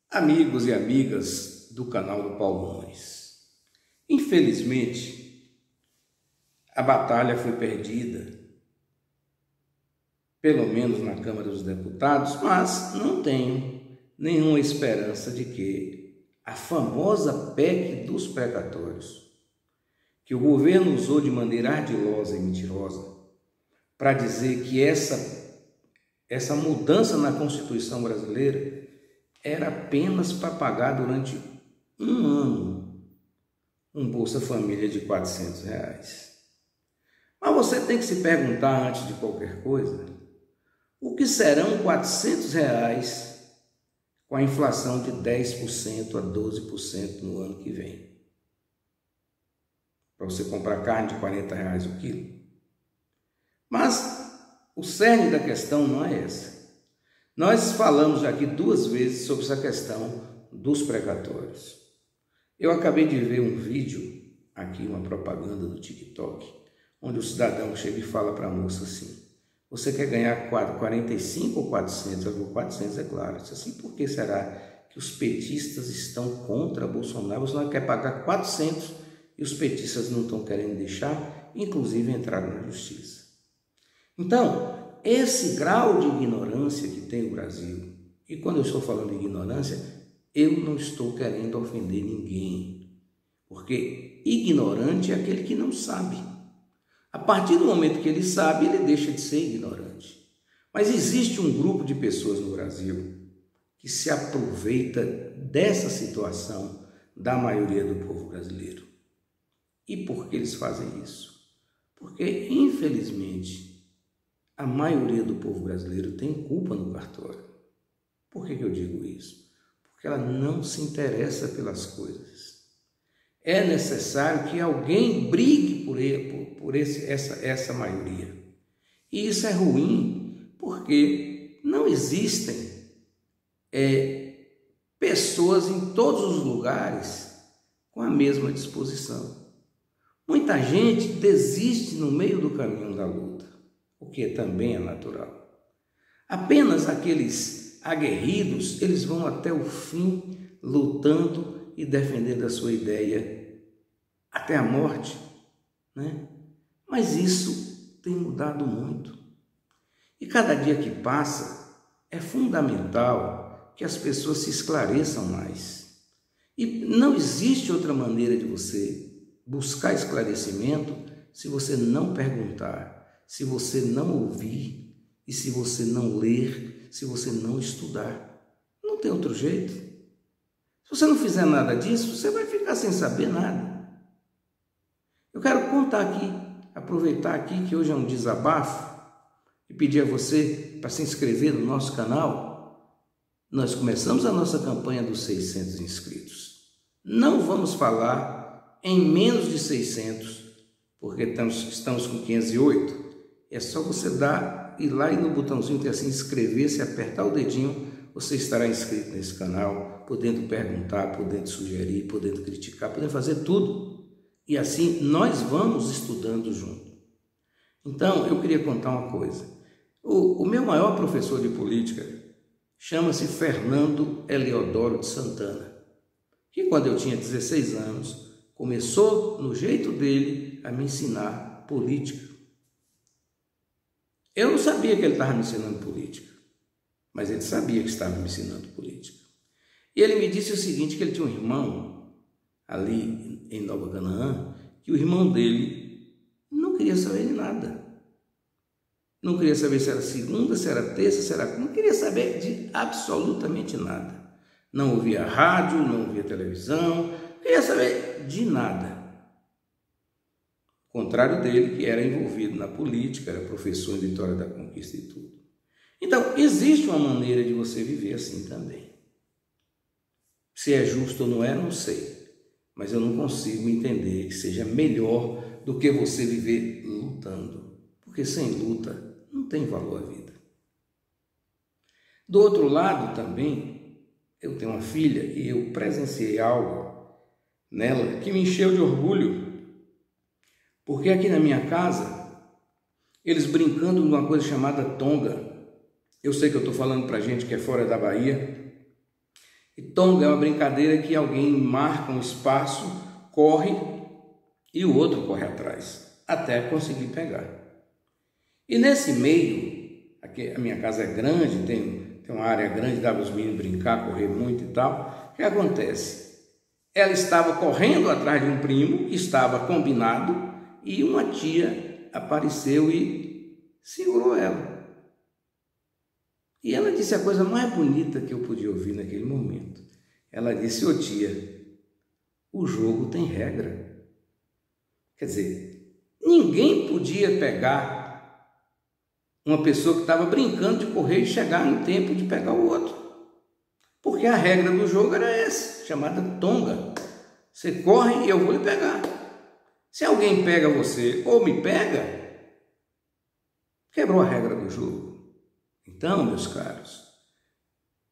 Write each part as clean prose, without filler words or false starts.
Amigos e amigas do canal do Paulo Nunes, infelizmente a batalha foi perdida, pelo menos na Câmara dos Deputados, mas não tenho nenhuma esperança de que a famosa PEC dos precatórios, que o governo usou de maneira ardilosa e mentirosa para dizer que essa mudança na Constituição brasileira era apenas para pagar durante um ano um Bolsa Família de R$400. Mas você tem que se perguntar antes de qualquer coisa, o que serão R$400 com a inflação de 10% a 12% no ano que vem? Para você comprar carne de R$40 o quilo. Mas o cerne da questão não é essa. Nós falamos aqui 2 vezes sobre essa questão dos precatórios. Eu acabei de ver um vídeo aqui, uma propaganda do TikTok, onde o cidadão chega e fala para a moça assim: você quer ganhar 45 ou 400? Eu digo, 400 é claro. Eu disse assim, por que será que os petistas estão contra Bolsonaro? Bolsonaro quer pagar 400 e os petistas não estão querendo deixar, inclusive entraram na justiça. Então, esse grau de ignorância que tem o Brasil, e quando eu estou falando de ignorância, eu não estou querendo ofender ninguém, porque ignorante é aquele que não sabe. A partir do momento que ele sabe, ele deixa de ser ignorante. Mas existe um grupo de pessoas no Brasil que se aproveita dessa situação da maioria do povo brasileiro. E por que eles fazem isso? Porque, infelizmente, a maioria do povo brasileiro tem culpa no cartório. Por que eu digo isso? Porque ela não se interessa pelas coisas. É necessário que alguém brigue por essa maioria. E isso é ruim, porque não existem pessoas em todos os lugares com a mesma disposição. Muita gente desiste no meio do caminho da luta, o que também é natural. Apenas aqueles aguerridos, eles vão até o fim lutando e defendendo a sua ideia até a morte, né? Mas isso tem mudado muito. E cada dia que passa, é fundamental que as pessoas se esclareçam mais. E não existe outra maneira de você buscar esclarecimento se você não perguntar, se você não ouvir e se você não ler, se você não estudar. Não tem outro jeito. Se você não fizer nada disso, você vai ficar sem saber nada. Eu quero contar aqui, aproveitar aqui que hoje é um desabafo e pedir a você para se inscrever no nosso canal. Nós começamos a nossa campanha dos 600 inscritos. Não vamos falar em menos de 600, porque estamos com 508. É só você ir lá e no botãozinho que é assim, inscrever-se, apertar o dedinho, você estará inscrito nesse canal, podendo perguntar, podendo sugerir, podendo criticar, podendo fazer tudo. E assim nós vamos estudando junto. Então, eu queria contar uma coisa. O meu maior professor de política chama-se Fernando Eliodoro de Santana, que quando eu tinha 16 anos, começou no jeito dele a me ensinar política. Eu não sabia que ele estava me ensinando política, mas ele sabia que estava me ensinando política. E ele me disse o seguinte, que ele tinha um irmão ali em Nova Canaã, que o irmão dele não queria saber de nada. Não queria saber se era segunda, se era terça, se era... Não queria saber de absolutamente nada. Não ouvia rádio, não ouvia televisão, não queria saber de nada. Ao contrário dele, que era envolvido na política, era professor em Vitória da Conquista e tudo. Então, existe uma maneira de você viver assim também. Se é justo ou não é, não sei. Mas eu não consigo entender que seja melhor do que você viver lutando. Porque sem luta não tem valor a vida. Do outro lado também, eu tenho uma filha e eu presenciei algo nela que me encheu de orgulho. Porque aqui na minha casa, eles brincando de uma coisa chamada tonga. Eu sei que eu estou falando para gente que é fora da Bahia. E tonga é uma brincadeira que alguém marca um espaço, corre e o outro corre atrás, até conseguir pegar. E nesse meio, aqui a minha casa é grande, tem uma área grande, dá para os meninos brincar, correr muito e tal. O que acontece? Ela estava correndo atrás de um primo que estava combinado e uma tia apareceu e segurou ela. E ela disse a coisa mais bonita que eu podia ouvir naquele momento. Ela disse: ô tia, o jogo tem regra. Quer dizer, ninguém podia pegar uma pessoa que estava brincando de correr e chegar no tempo de pegar o outro. Porque a regra do jogo era essa, chamada tonga. Você corre e eu vou lhe pegar. Se alguém pega você ou me pega, quebrou a regra do jogo. Então, meus caros,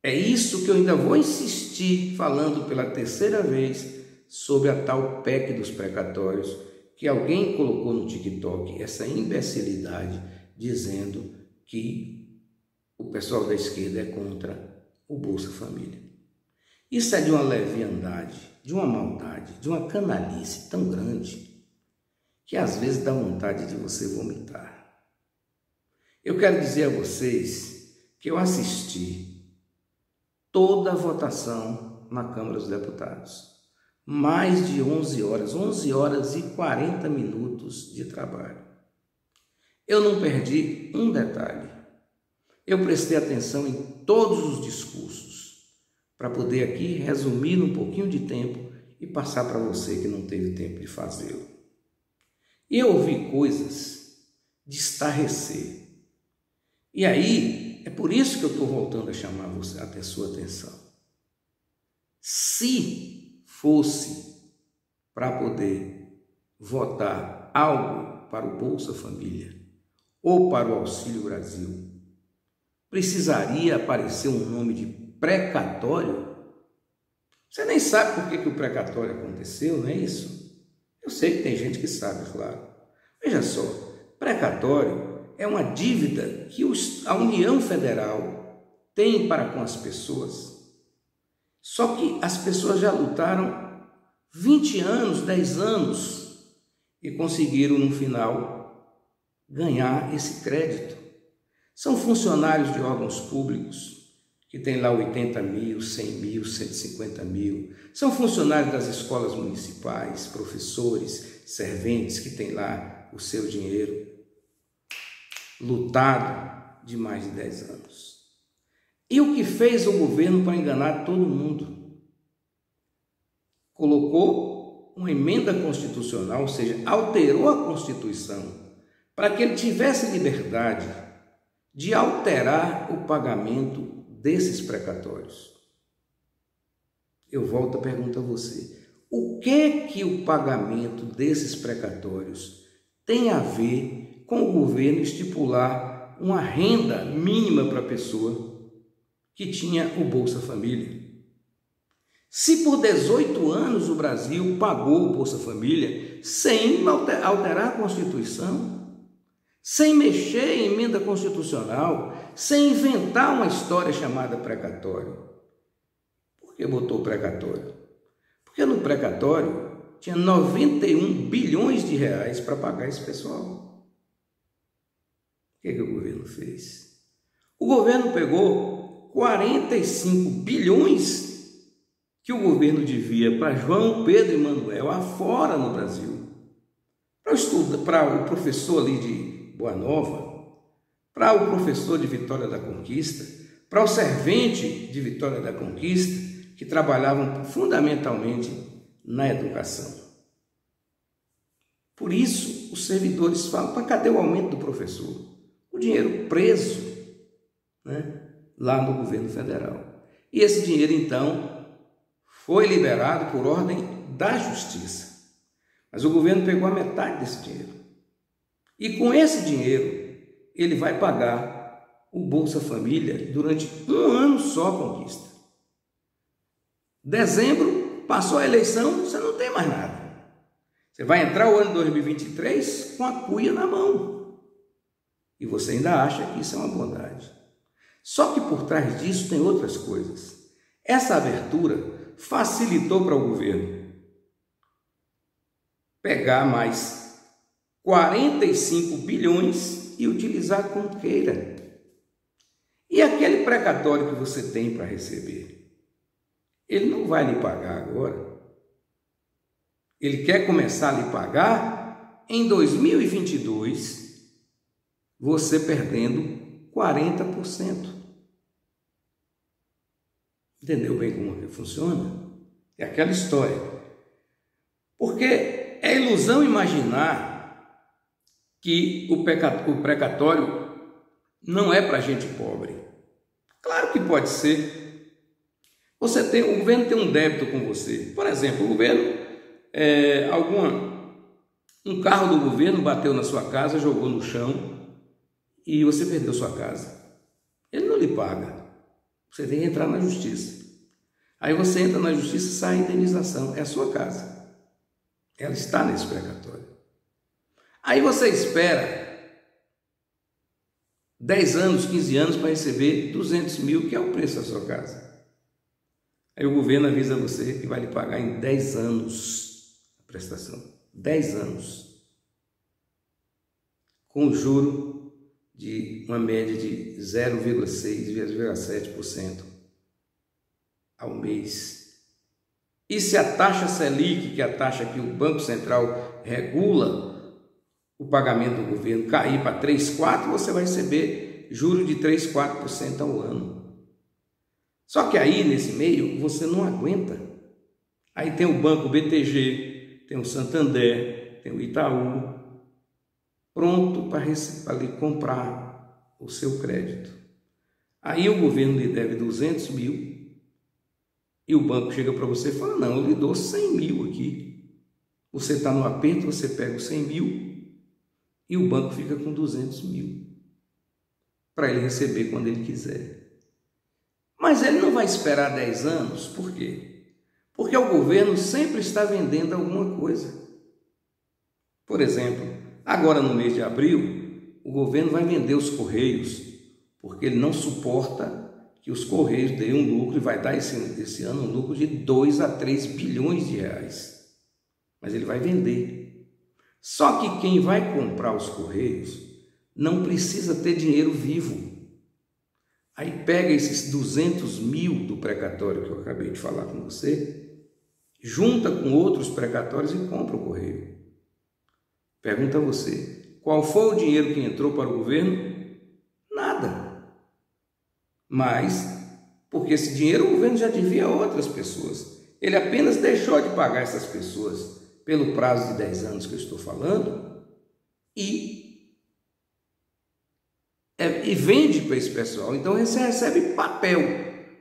é isso que eu ainda vou insistir falando pela terceira vez sobre a tal PEC dos precatórios, que alguém colocou no TikTok, essa imbecilidade, dizendo que o pessoal da esquerda é contra o Bolsa Família. Isso é de uma leviandade, de uma maldade, de uma canalice tão grande, que às vezes dá vontade de você vomitar. Eu quero dizer a vocês que eu assisti toda a votação na Câmara dos Deputados. Mais de 11 horas e 40 minutos de trabalho. Eu não perdi um detalhe. Eu prestei atenção em todos os discursos para poder aqui resumir num pouquinho de tempo e passar para você que não teve tempo de fazê-lo. E eu ouvi coisas de estarrecer. E aí, é por isso que eu estou voltando a chamar a sua atenção. Se fosse para poder votar algo para o Bolsa Família ou para o Auxílio Brasil, precisaria aparecer um nome de precatório? Você nem sabe por que o precatório aconteceu, não é isso? Eu sei que tem gente que sabe, claro. Veja só, precatório é uma dívida que a União Federal tem para com as pessoas. Só que as pessoas já lutaram 20 anos, 10 anos e conseguiram no final ganhar esse crédito. São funcionários de órgãos públicos que têm lá 80 mil, 100 mil, 150 mil. São funcionários das escolas municipais, professores, serventes que têm lá o seu dinheiro lutado de mais de 10 anos. E o que fez o governo para enganar todo mundo? Colocou uma emenda constitucional, ou seja, alterou a Constituição para que ele tivesse liberdade de alterar o pagamento desses precatórios. Eu volto a pergunta a você: o que o pagamento desses precatórios tem a ver com o governo estipular uma renda mínima para a pessoa que tinha o Bolsa Família? Se por 18 anos o Brasil pagou o Bolsa Família sem alterar a Constituição, sem mexer em emenda constitucional, sem inventar uma história chamada precatório, por que botou precatório? Porque no precatório tinha 91 bilhões de reais para pagar esse pessoal. O que o governo fez? O governo pegou 45 bilhões que o governo devia para João Pedro e Manuel afora no Brasil, para o professor ali de Boa Nova, para o professor de Vitória da Conquista, para o servente de Vitória da Conquista, que trabalhavam fundamentalmente na educação. Por isso, os servidores falam: para cadê o aumento do professor? O dinheiro preso, né, lá no governo federal. E esse dinheiro, então, foi liberado por ordem da Justiça. Mas o governo pegou a metade desse dinheiro. E com esse dinheiro, ele vai pagar o Bolsa Família durante um ano só, Conquista. Dezembro, passou a eleição, você não tem mais nada. Você vai entrar o ano 2023 com a cuia na mão. E você ainda acha que isso é uma bondade. Só que por trás disso tem outras coisas. Essa abertura facilitou para o governo pegar mais 45 bilhões e utilizar como queira. E aquele precatório que você tem para receber, ele não vai lhe pagar agora. Ele quer começar a lhe pagar em 2022, você perdendo 40%. Entendeu bem como que funciona? É aquela história. Porque é ilusão imaginar que o precatório não é para gente pobre. Claro que pode ser. O governo tem um débito com você. Por exemplo, o governo, um carro do governo bateu na sua casa, jogou no chão e você perdeu sua casa. Ele não lhe paga. Você tem que entrar na justiça. Aí você entra na justiça e sai a indenização. É a sua casa. Ela está nesse precatório. Aí você espera 10 anos, 15 anos para receber 200 mil, que é o preço da sua casa. Aí o governo avisa você que vai lhe pagar em 10 anos a prestação. 10 anos. Com juro de uma média de 0,6, 0,7% ao mês. E se a taxa Selic, que é a taxa que o Banco Central regula o pagamento do governo, cair para 3, 4, você vai receber juros de 3, 4% ao ano. Só que aí, nesse meio, você não aguenta. Aí tem o Banco BTG, tem o Santander, tem o Itaú, pronto para lhe comprar o seu crédito. Aí o governo lhe deve 200 mil e o banco chega para você e fala, não, eu lhe dou 100 mil aqui. Você está no aperto, você pega os 100 mil e o banco fica com 200 mil para ele receber quando ele quiser. Mas ele não vai esperar 10 anos, por quê? Porque o governo sempre está vendendo alguma coisa. Por exemplo, agora no mês de abril, o governo vai vender os Correios, porque ele não suporta que os Correios deem um lucro e vai dar esse ano um lucro de 2 a 3 bilhões de reais. Mas ele vai vender. Só que quem vai comprar os Correios não precisa ter dinheiro vivo. Aí pega esses 200 mil do precatório que eu acabei de falar com você, junta com outros precatórios e compra o Correio. Pergunta a você, qual foi o dinheiro que entrou para o governo? Nada. Mas, porque esse dinheiro o governo já devia a outras pessoas. Ele apenas deixou de pagar essas pessoas pelo prazo de 10 anos que eu estou falando e vende para esse pessoal. Então você recebe papel,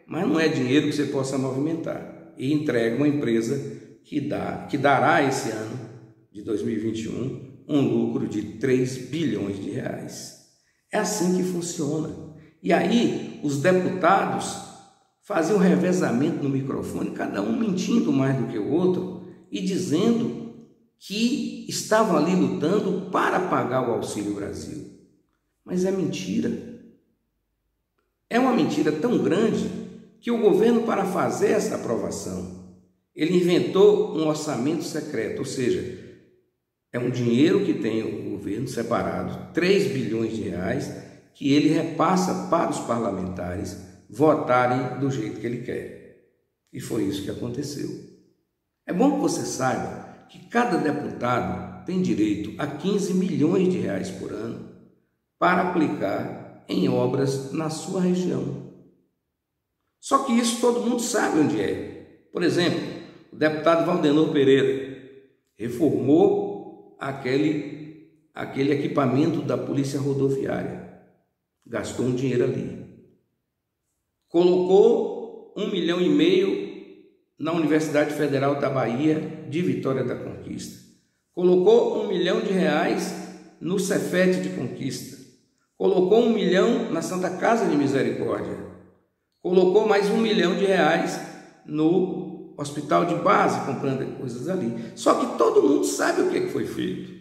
mas não é dinheiro que você possa movimentar. E entrega uma empresa que dará esse ano de 2021 um lucro de 3 bilhões de reais. É assim que funciona. E aí os deputados faziam revezamento no microfone, cada um mentindo mais do que o outro e dizendo que estavam ali lutando para pagar o Auxílio Brasil. Mas é mentira. É uma mentira tão grande que o governo, para fazer essa aprovação, ele inventou um orçamento secreto, ou seja, é um dinheiro que tem o governo separado, 3 bilhões de reais, que ele repassa para os parlamentares votarem do jeito que ele quer. E foi isso que aconteceu. É bom que você saiba que cada deputado tem direito a 15 milhões de reais por ano para aplicar em obras na sua região. Só que isso todo mundo sabe onde é. Por exemplo, o deputado Valdenor Pereira reformou aquele equipamento da Polícia Rodoviária. Gastou um dinheiro ali. Colocou 1,5 milhão na Universidade Federal da Bahia de Vitória da Conquista. Colocou 1 milhão de reais no Cefet de Conquista. Colocou 1 milhão na Santa Casa de Misericórdia. Colocou mais 1 milhão de reais no Hospital de Base, comprando coisas ali. Só que todo mundo sabe o que foi feito.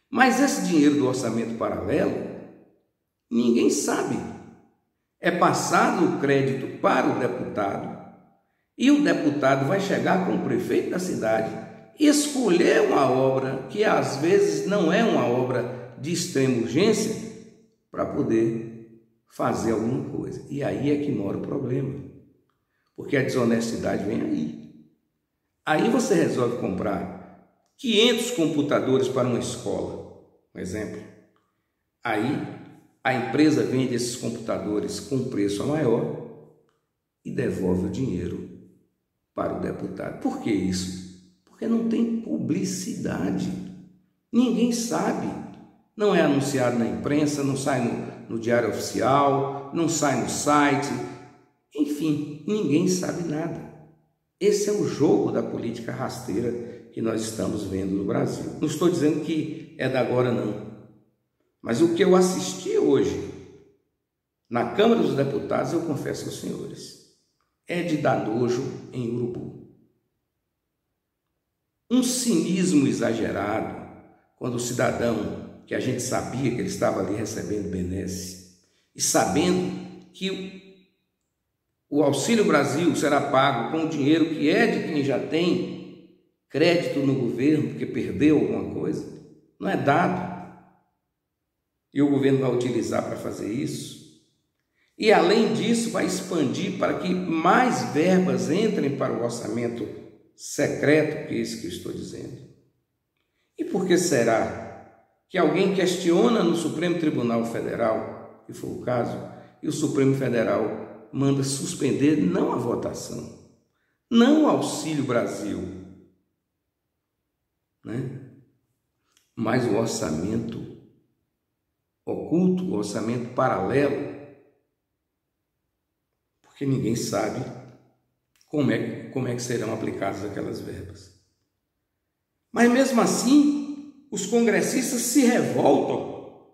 Mas esse dinheiro do orçamento paralelo, ninguém sabe. É passado o crédito para o deputado E o deputado vai chegar com o prefeito da cidade e escolher uma obra que às vezes não é uma obra de extrema urgência para poder fazer alguma coisa. E aí é que mora o problema, porque a desonestidade vem aí. Aí você resolve comprar 500 computadores para uma escola, um exemplo. Aí a empresa vende esses computadores com preço maior e devolve o dinheiro para o deputado. Por que isso? Porque não tem publicidade. Ninguém sabe. Não é anunciado na imprensa, não sai no diário oficial, não sai no site. Enfim, ninguém sabe nada. Esse é o jogo da política rasteira que nós estamos vendo no Brasil. Não estou dizendo que é da agora, não. Mas o que eu assisti hoje na Câmara dos Deputados, eu confesso aos senhores, é de dar nojo em urubu. Um cinismo exagerado, quando o cidadão, que a gente sabia que ele estava ali recebendo benesse, e sabendo que o Auxílio Brasil será pago com o dinheiro que é de quem já tem crédito no governo, porque perdeu alguma coisa, não é dado. E o governo vai utilizar para fazer isso. E, além disso, vai expandir para que mais verbas entrem para o orçamento secreto, que é esse que eu estou dizendo. E por que será que alguém questiona no Supremo Tribunal Federal, que foi o caso, e o Supremo Federal manda suspender não a votação, não o Auxílio Brasil, né? Mas o orçamento oculto, o orçamento paralelo, porque ninguém sabe como é que serão aplicadas aquelas verbas. Mas mesmo assim, os congressistas se revoltam,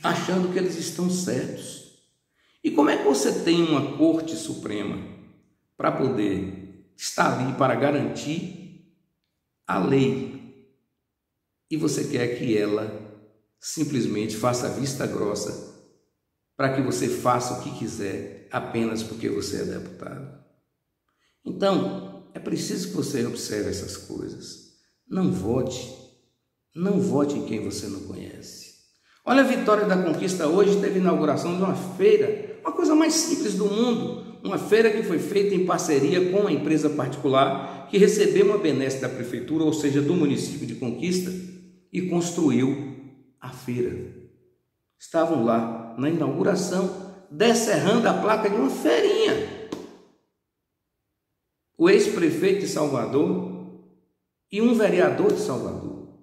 achando que eles estão certos. E como é que você tem uma Corte Suprema para poder estar ali para garantir a lei e você quer que ela simplesmente faça vista grossa para que você faça o que quiser apenas porque você é deputado? Então, é preciso que você observe essas coisas. Não vote em quem você não conhece. Olha, a Vitória da Conquista hoje teve inauguração de uma feira, uma coisa mais simples do mundo, uma feira que foi feita em parceria com uma empresa particular que recebeu uma benesse da prefeitura, ou seja, do município de Conquista, e construiu a feira. Estavam lá na inauguração, descerrando a placa de uma feirinha. O ex-prefeito de Salvador e um vereador de Salvador.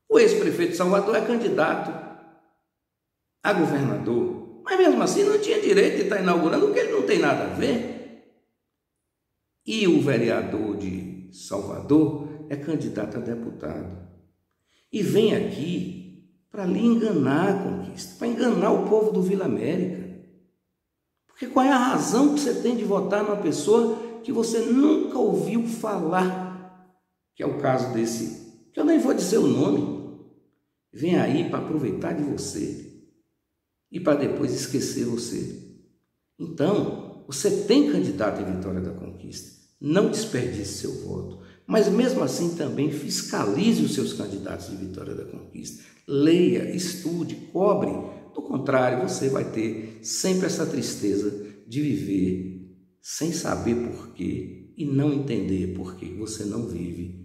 O ex-prefeito de Salvador é candidato a governador, mas mesmo assim não tinha direito de estar inaugurando, porque ele não tem nada a ver. E o vereador de Salvador é candidato a deputado. E vem aqui para lhe enganar a Conquista, para enganar o povo do Vila América. Porque qual é a razão que você tem de votar numa pessoa que você nunca ouviu falar? Que é o caso desse, que eu nem vou dizer o nome. Vem aí para aproveitar de você e para depois esquecer você. Então, você tem candidato em Vitória da Conquista. Não desperdice seu voto. Mas mesmo assim também fiscalize os seus candidatos de Vitória da Conquista. Leia, estude, cobre. Do contrário, você vai ter sempre essa tristeza de viver sem saber porquê e não entender por que você não vive